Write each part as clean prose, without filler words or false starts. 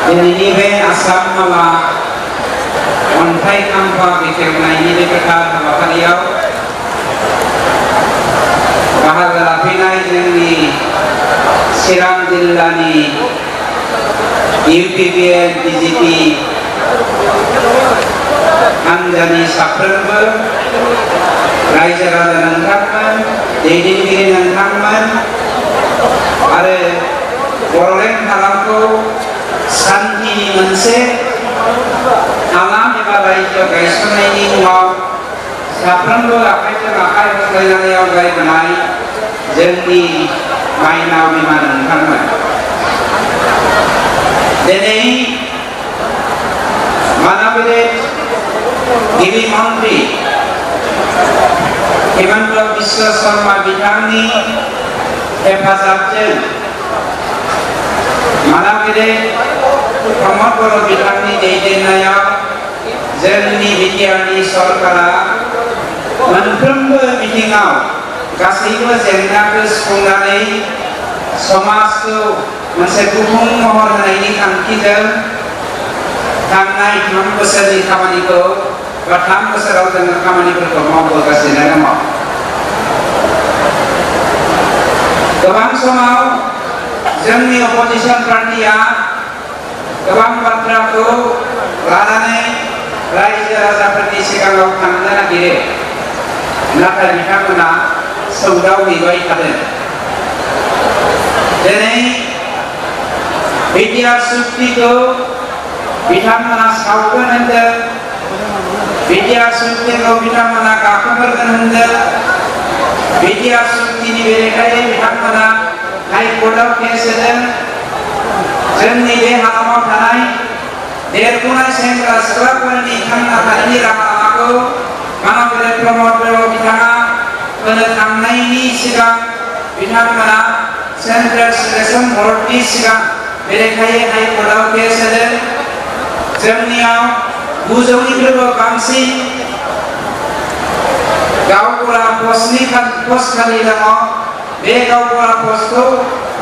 दिनैनि बे आसाम माला अन्थाइ खाम्फा बेखेवनायनि बे गोथार हाबाफारियाव बाहागो लाफैनाय जोंनि चिरां जिल्लानि इउपिपिएल बिजेपि हान्जानि साफ्रोमबो रायजो राजा नोंथांमोन, दैदेनगिरि नोंथांमोन आरो बर'लेण्ड हालामखौ सान्थिनि मोनसे हालाम एबा रायजो गायसननायनि मुङाव साफ्रोमबो आखाइजों आखाइ होलायनानै आवगायबोनाय जोंनि माइनाव बिमा नोंथांमोन। दिनै मानाबिले गिबि मन्त्रि हिमन्त बिश्व शर्मा बिथांनि हेफाजाबजों मानाबिले प्रमद बर' बिथांनि दैदेननायाव जोंनि बिटिआरनि सरकारा मोनफ्रोमबो बिथिङाव गासैबो जेंनाखौ सुफुंनानै समाजखौ मोनसे गुबुं महर होनायनि थांखिजों थांनाय 3 बोसोरनि खामानिखौ बा 3 बोसोराव जोङो खामानिफोरखौ मावबोगासिनो दङ। गोबां समाव जोंनि अपोजिशन पार्टिया गोबां बाथ्राखौ लानानै रायजो राजाफोरनि सिगाङाव थांनो नागिरो, नाथाय बिथांमोना सौदावहैबाय थादों। दिनै बिटिआर सुक्तिखौ बिथांमोना सावगोन होनदों, बिटिआर सुक्तिखौ बिथांमोना गाखोगोन होनदों, बिटिआर सुक्तिनि बेरेखायै बिथांमोना हाइकर्टआव केस होदों। जोंनि बे हालामाव थानाय देरफुनाय सेंग्रा सिख्लाफोरनि थांना थानायनि राहा लामाखौ मानाबिले प्रमद बर' बिथाङा होनो थांनायनि सिगां बिथांमोना सेन्ट्रेल सिलेक्सन बर्डनि सिगां बेरेखायै हाइकर्टआव केस होदों। जोंनियाव 900निख्रुइबो बांसिन गावबुरा पस्ट खालि दङ। बे गावबुरा पस्टखौ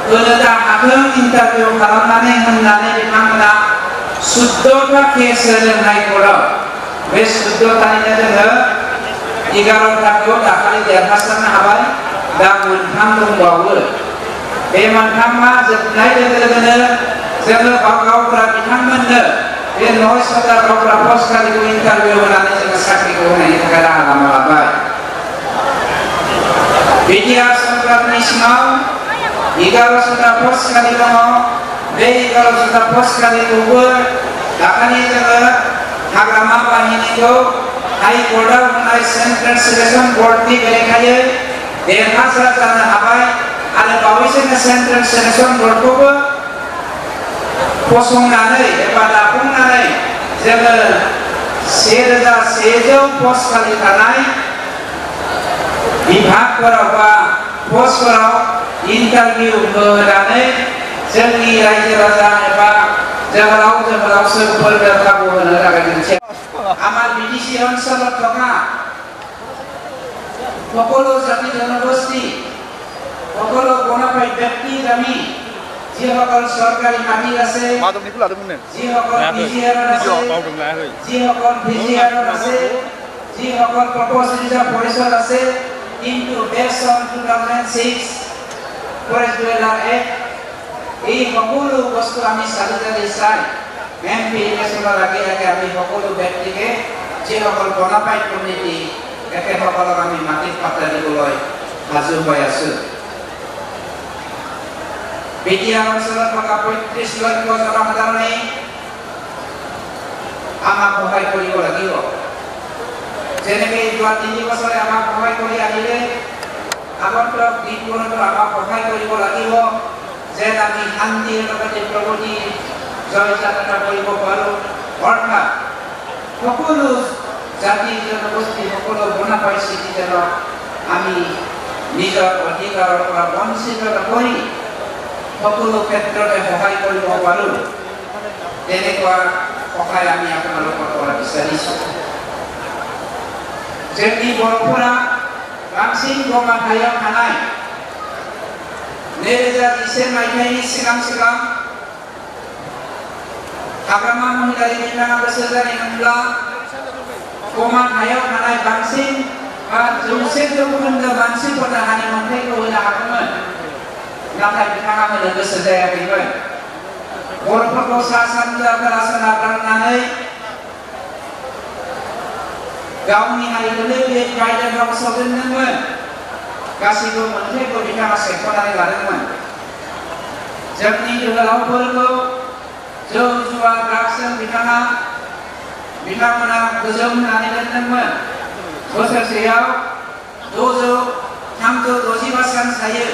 होनो हाथों इन्टारभिउ खालामनानै होननानै बिथांमोना 14टा केस होदों हाइकर्टआव। बे 14टानिनो जोङो 11टाखौ दाखालि देरहासारनो हाबाय, दा 3 दंबावो। बे 3आ जोबनाय लोगो लोगोनो जोङो गावबुरा बिथांमोननो बे 900टा गावबुरा पस्ट खालिखौ इन्टारभिउ होनानै जोङो साख्रिखौ होनायनि थाखाय राहा लामा लाबाय। बिटिआर सरकारनि सिङाव 1100टा पस्ट खालि दङ। बे 1100टा पस्ट खालिखौबो दाखालि जोङो हाग्रामा बाहिनीखौ हाइकर्टआव होनाय सेन्ट्रेल सिलेक्सन बर्डनि बेरेखायै देरहासार जानो हाबाय आरो बावैसोनो सेन्ट्रेल सिलेक्सन बर्डखौबो फसंनानै एबा दाफुंनानै जोङो 1100 पस्ट खालि थानाय बिभागफोराव बा पस्टफोराव इन्टारभिउ होनानै जोंनि रायजो राजा एबा जोहोलावफोरनो खाबु होनो थाखाय मोनसे আমার বিটিসি অঞ্চলত থকা সকলো জাতি জনগোষ্ঠী, সকলো বনাফাইড ব্যক্তিক আমি যিসকল চৰকাৰী মাটি আছে, যিসকল পিজিআৰত আছে, যিসকল ভিজিআৰত আছে, যিসকল প্ৰপ'জ ৰিজাৰ্ভ ফৰেষ্টত আছে, কিন্তু বেছ অন 2006 ফৰেষ্ট ডুৱেলাৰ এক্ট এই সকলো বস্তু আমি চালি চাই এমপি ইলেকশ্যনৰ আগে আগে আমি সকলো ব্যক্তিকে যিসকল বনাফাইড কমিউনিটি একেসকলক আমি মাটিত পাত্তা দিবলৈ সাজু হৈ আছো। বিটিআৰ অঞ্চলত থকা 35 লক্ষ জনসাধাৰণে আমাক সহায় কৰিব লাগিব। যেনেকৈ যোৱা 3 বছৰে আমাক সহায় কৰি আহিলে, আগন্তুক দিনবোৰতো আমাক সহায় কৰিব লাগিব, যেন আমি শান্তিৰ লগতে প্ৰগতি জয়যাত্ৰা কৰিব পাৰোঁ। অৰ্থাৎ সকলো জাতি জনগোষ্ঠী, সকলো বনাফাইড চিটিজেনক আমি নিজৰ অধিকাৰৰ পৰা বঞ্চিত নকৰি সকলো ক্ষেত্ৰতে সহায় কৰিব পাৰোঁ, তেনেকুৱা সহায় আমি আপোনালোকৰ পৰা বিচাৰিছোঁ। जोंनि बर'फोरा बांसिन गमाथायाव थानाय 2011 मायथाइनि सिगां हाग्रामा महिलारि बिथाङा गोसो जानायमोनब्ला कमान हायाव थानाय बांसिन 100% मानसिफोरनो हानि मोनथायखौ होनो हागौमोन नाथाय बिथाङा होनो गोसो जायाखैमोन बर'फोरखौ सा सानजा खोला सोनाब राननानै गावनि हारिखौनो बे बायदोआव सोदोंमोन गासैबो मोनथायखौ बिथाङा सायख'नानै लादोंमोन जोंनि जोहोलावफोरखौ जौ जुवा ड्राग्सजों बिथांमोना गोजौ होनानै दोनदोंमोन बोसोरसेयाव 365 सान थायो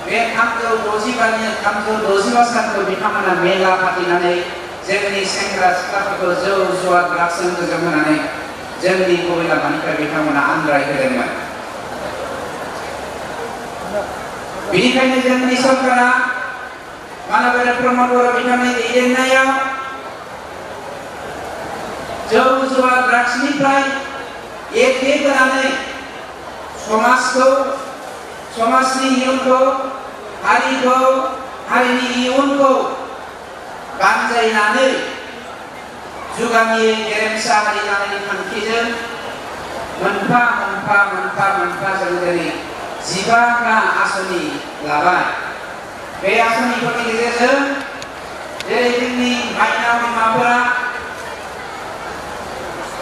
बे 365 सानखौ बिथांमोना मेला फाथिनानै जोंनि सेंग्रा सिख्लाफोरखौ जौ जुवा ड्राग्सजों गोजौ होनानै जोंनि गुबै लामानिफ्राय बिथांमोना आन्दाय होदोंमोन बेनिखायनो जोंनि सरकारा मानबेन्द्र प्रमद बर' बिथांनि दैदेननायाव जौ जुवा ड्राग्सनिफ्राय एखे होनानै समाजनि इयुनखौ हारिनि इयुनखौ बानजायनानै जुगामि गेरेमसा हारि जानायनि थांखिजों मोनफा जों दिनै 15 आसनि लाबाय बे आसनिफोरनि गेजेरजों जेरै जोंनि माइनाव बिमाफोरा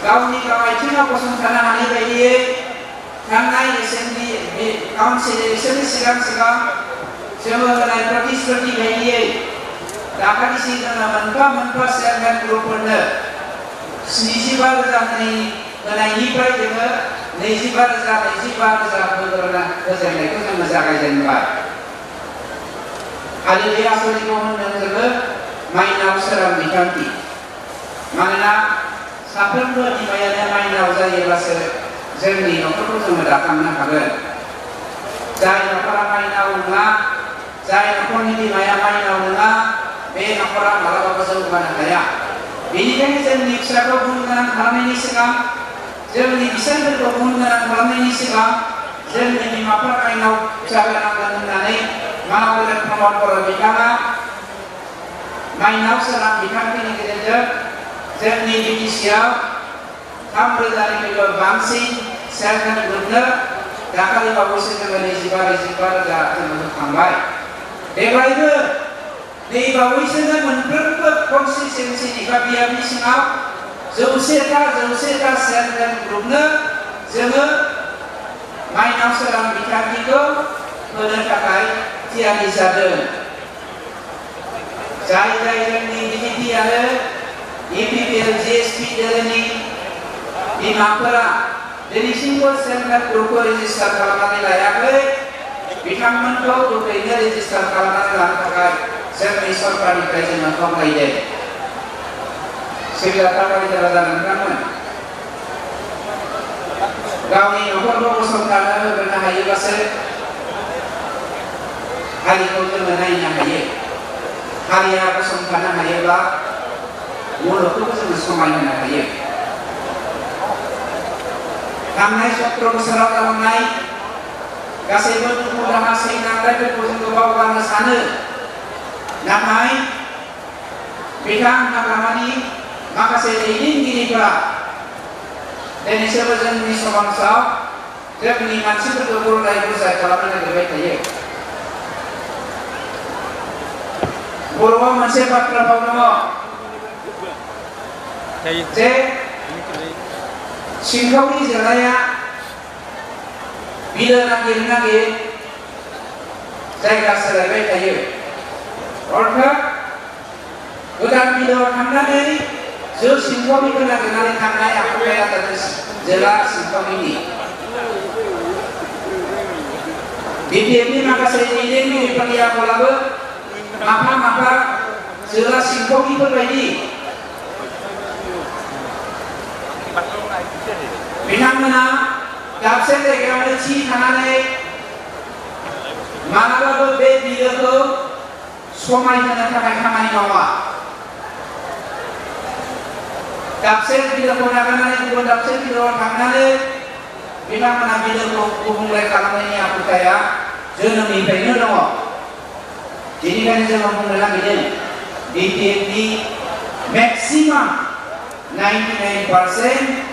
गावनि आथिङाव गसंथानो हानाय बायदियै थांनाय काउन्सिल इलेक्सननि सिगां जोङो होनाय प्रतिश्रुति बायदियै दाखालिसि जोङो मोनफा सेल्फ हेल्प ग्रुपफोरनो 75,000 होनायनिफ्राय जोङो 25,000 होजेननायखौ जोङो जागायजेनबाय आरो बे आसनिखौ होनदों जोङो माइनाव सोरां बिथांखि मानोना साफ्रोमबो बिमायानो माइनाव जायोब्लासो जोंनि न'खरखौ जोङो दाखांनो हागोन जाय न'खरा माइनाव नङा जाय न'खरनि बिमाया माइनाव नङा बे न'खरा मालाबाबो जौगानो हाया बेनिखायनो जोंनि फिसाखौ गुन गोनां खालामनायनि सिगां जोंनि बिसोरफोरखौ गुन गोनां खालामनायनि सिगां जोंनि बिमाफ्रा माइनाव जाहोनांगोन होननानै मानबेन्द्र प्रमद बर' बिथाङा माइनाव सोरां बिथांखिनि गेजेरजों जोंनि बिटिसिआव 3,000निख्रुइबो बांसिन सेल्फ हेल्प ग्रुपनो दाखालि बावैसो जोङो 25,000 जोङो होखांबाय देग्लायबो नै बावैसोनो मोनफ्रोमबो कनस्टिट्युएन्सिनि बा बिआरनि सिङाव 100 सेल्फ हेल्प ग्रुपनो जोङो माइनाव सोरां बिथांखिखौ होनो थाखाय थियारि जादों जाय जोंनि बिजेपि आरो इउपिपिएल जिएसपि दोलोनि बिमाफोरा दिनैसिमबो सेल्फ हेल्प ग्रुपखौ रेजिस्टार खालामनानै लायाखै बिथांमोनखौ गोख्रैनो रेजिस्टार खालामनानै लानो थाखाय जोंनि सरकारनिफ्राय जोङो खावलायदों सिबियाथा रायजो राजा नोंथांमोन गावनि न'खरखौ गसंथानो होनो हायोब्लासो हारिखौ जोङो नायनो हायो हारिया गसंथानो हायोब्ला मुलुगखौबो जोङो समायहोनो हायो थांनाय 17 बोसोराव जालांनाय गासैबो दुखु दाहा सैनांनायफोरखौ जोङो बावगारनो सानो नाथाय बिथां हाग्रामानि माखासे दैदेनगिरिफोरा दिनैसिमबो जोंनि समाजाव जोंनि मानसिफोरखौ गुलाय गुजाय खालामनो नागिरबाय थायो बर'आव मोनसे बाथ्रा भाव दङ जे सिंखावरि जोलाया बिलो नागिर जायगा सोलायबाय थायो अर्थात गोदान बिलोआव थांनानै जो सिंखावरिखौ नागिरनानै थांनाय आखुथाया जादों जोला सिंखावरिनि बिटिएफनि माखासे दैदेनगिरिफोरनि आखलाबो माफा जोला सिंखावरिफोर बायदि बिथांमोना दाबसे जायगायावनो थि थानानै मालाबाबो बे बिलोखौ समायहोनो थाखाय खामानि मावा दाबसे बिलोखौ नागारनानै गुबुन दाबसे बिलोआव थांनानै बिथांमोना बिलोखौ गुबुंले खालामनायनि आखुथाया जोनोमनिफ्रायनो दङ बेनिखायनो जोङो बुंनो नागिरदों बिटिएफनि Maximum 99%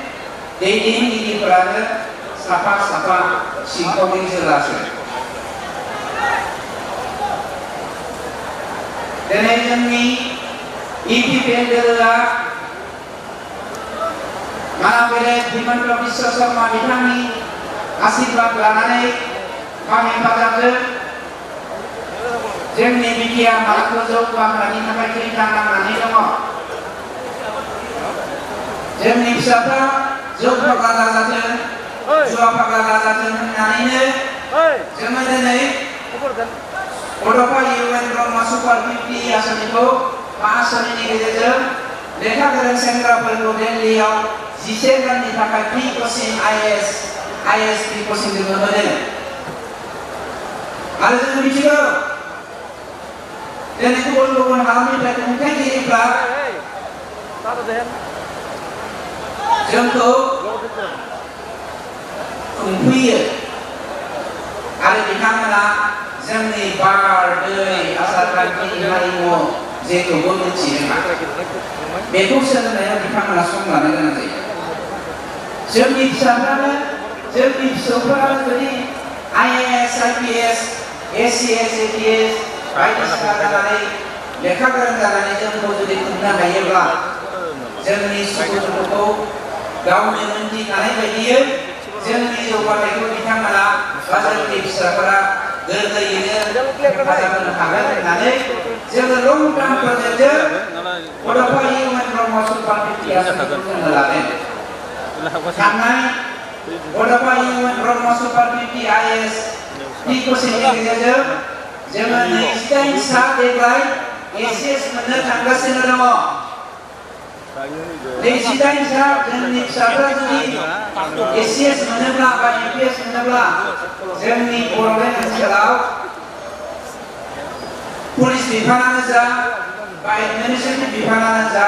दैदेनगिरिफोरानो साफा सिंखावरि जोलासो दिनै जोंनि दोलोआ मानाबेरे हिमन्त बिश्व शर्मा बिथांनि आशीर्बाद लानानै बा हेफाजाबजों जोंनि बिटिआर मालाखौ जौगाहोनायनि थाखाय थैथां नांनानै दङ जोंनि फिसाफ्रा जौ फाग्ला दाजाथों जुवा फाग्ला दाजाथों होननानैनो जोङो दिनै बड'फा इउएन ब्रह्म सुपार 50 आसनिखौ आसनिनि गेजेरजों लेखा गोरों सेंग्राफोरखौ दिल्लीयाव 11 दाननि थाखाय free coaching IAS free coaching जोङो होदों आरो जोङो मिथिगौ दिनै गुबुन हालामनिफ्राय खुंथायगिरिफ्रा जोंखौ खुंफैयो आरो बिथांमोना जोंनि बार दै आसार खान्थि हारिमु जेखौबो मिथिरोङा बेखौ सोलोंनायाव बिथांमोना सम लानो गोनां जायो जोंनि फिसाफ्रानो जोंनि फिसौफोरानो जुदि आईएएस आईपीएस एसीएस एटीएस बायदिसिना जानानै लेखा गोरों जानानै जोंखौ जुदि खुंनो हायोब्ला जोंनि सुबुंफोरखौ गावनि मोनथिखानाय बायदियै जोंनि जौगाथायखौ बिथांमोना बा जोंनि फिसाफोरा गोरलैयैनो हेफाजाब होनो हागोन होननानै जोङो लं टार्म प्रजेक्टजों बड'फा इउएन ब्रह्म सुपार 50 आसनिखौ जोङो लादों थांनाय बड'फा इउएन ब्रह्म सुपार 50 आईएएस फ्रि कचिंनि गेजेरजों जोङो 28 सा देग्लाय एसीएस मोननो थांगासिनो दङ 28 सा जोंनि फिसाफ्रा जुदि एसीएस मोनोब्ला बा यूपीएस मोनोब्ला जोंनि बड'लेण्ड ओनसोलाव पुलिस बिफानानो जा बा एडमिनिस्ट्रेटिभ बिफानानो जा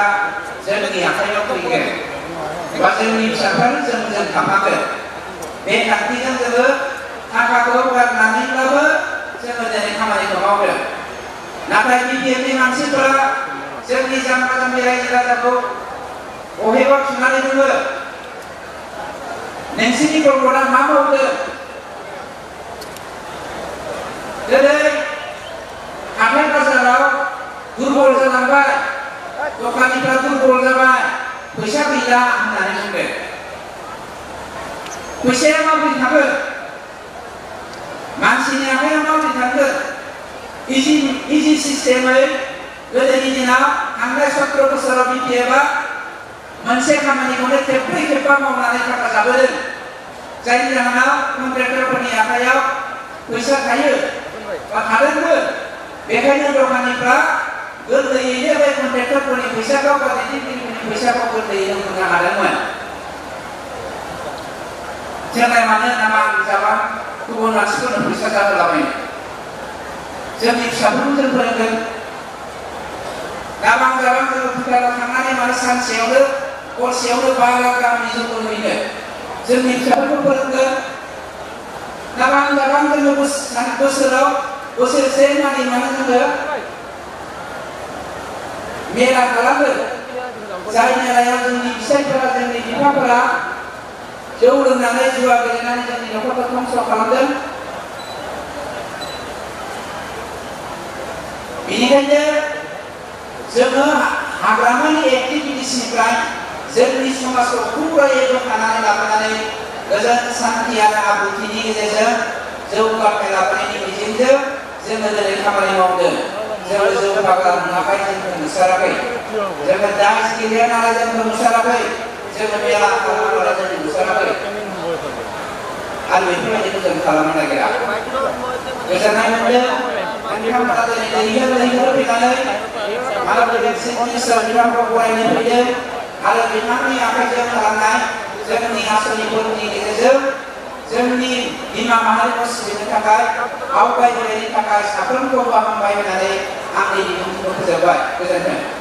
जोंनि आखायाव फैगोन बा जोंनि फिसाफ्रानो जोंजों थाफागोन बे थांखिजों जोङो थाखाखौ गारनानैब्लाबो जोङो दिनै खामानिखौ मावदों नाथाय बिटिआरनि मानसिफोरा जोंनि जाम्बा जाम्बि रायजो राजाखौ बबेबा थुनानै दोनो नोंसिनि गथ'आ मा मावदों दिनै हाथाय बाजाराव दुर्बल जालांबाय दखानिफ्रा दुर्बल जाबाय फैसा गैला होननानै बुंदों फैसाया माबोरै थागोन मानसिनि आखायाव माबोरै थागोन इजि सिस्टेमै गोदोनि दिनाव थांनाय 17 बोसोराव बिटिआरआ मोनसे खामानिखौनो खेबब्रै खेबबा मावनानै थाखा जाबोदों जायनि जाहोनाव कन्ट्रेक्टरफोरनि आखायाव फैसा थायो बा थादोंबो बेखायनो दखानिफ्रा गोरलैयैनो बे कन्ट्रेक्टरफोरनि फैसाखौ बा दैदेनगिरिफोरनि फैसाखौ गोरलैयैनो मोननो हादोंमोन जोंलाय मानो नामा जाबा गुबुन मानसिफोरनो फैसा जाहोलाबायनो जोंनि फिसाफोरखौ जों फोरोंगोन गाबां जोङो भुटानाव थांनानै माने सानसेयावनो हरसेयावनो 5 लाख गाहामनि जौखौ होयो जोंनि फिसाफोरखौ फोरोंगोन गाबां जोङो बोसोराव बोसोरसे मानि माने जोङो मेला खालामो जाय मेलायाव जोंनि फिसाइफोरा जोंनि बिफाफोरा जौ लोंनानै जुवा गेलेनानै जोंनि न'खरखौ धंस खालामदों बेनिखायनो जोङो हाग्रामानि एक्टिभिटिसनिफ्राय जोंनि समाजखौ फुरायै बोखानानै लाबोनानै गोजोन सान्थि आरो आब्रुथिनि गेजेरजों जौगाथाय लाबोनायनि मिजिंजों जोङो दिनै खामानि मावदों जोङो जौ फाग्ला नुवाखै जोंखौ नुसाराखै जोङो डान्स गेलेया नालाय जोंखौ नुसाराखै जोङो मेला खालामनानै जोंखौ नुसाराखै आरो बेफोरबायदिखौ जों खालामनो नागिरा गोजोननाय मोनदों नोंथांमोना दिनै लैहोर फैनानै माननीय चीफ मिनिस्टार बिथांखौ बरायनो फैदों आरो बिथांनि आखाइजों खालामनाय जोंनि आसनिफोरनि गेजेरजों जोंनि बिमा माहारिखौ सिबिनो थाखाय आवगायबोनायनि थाखाय साफ्रोमखौबो हामबाय होननानै आंनि बिबुंथिखौ फोजोबबाय गोजोन्थों।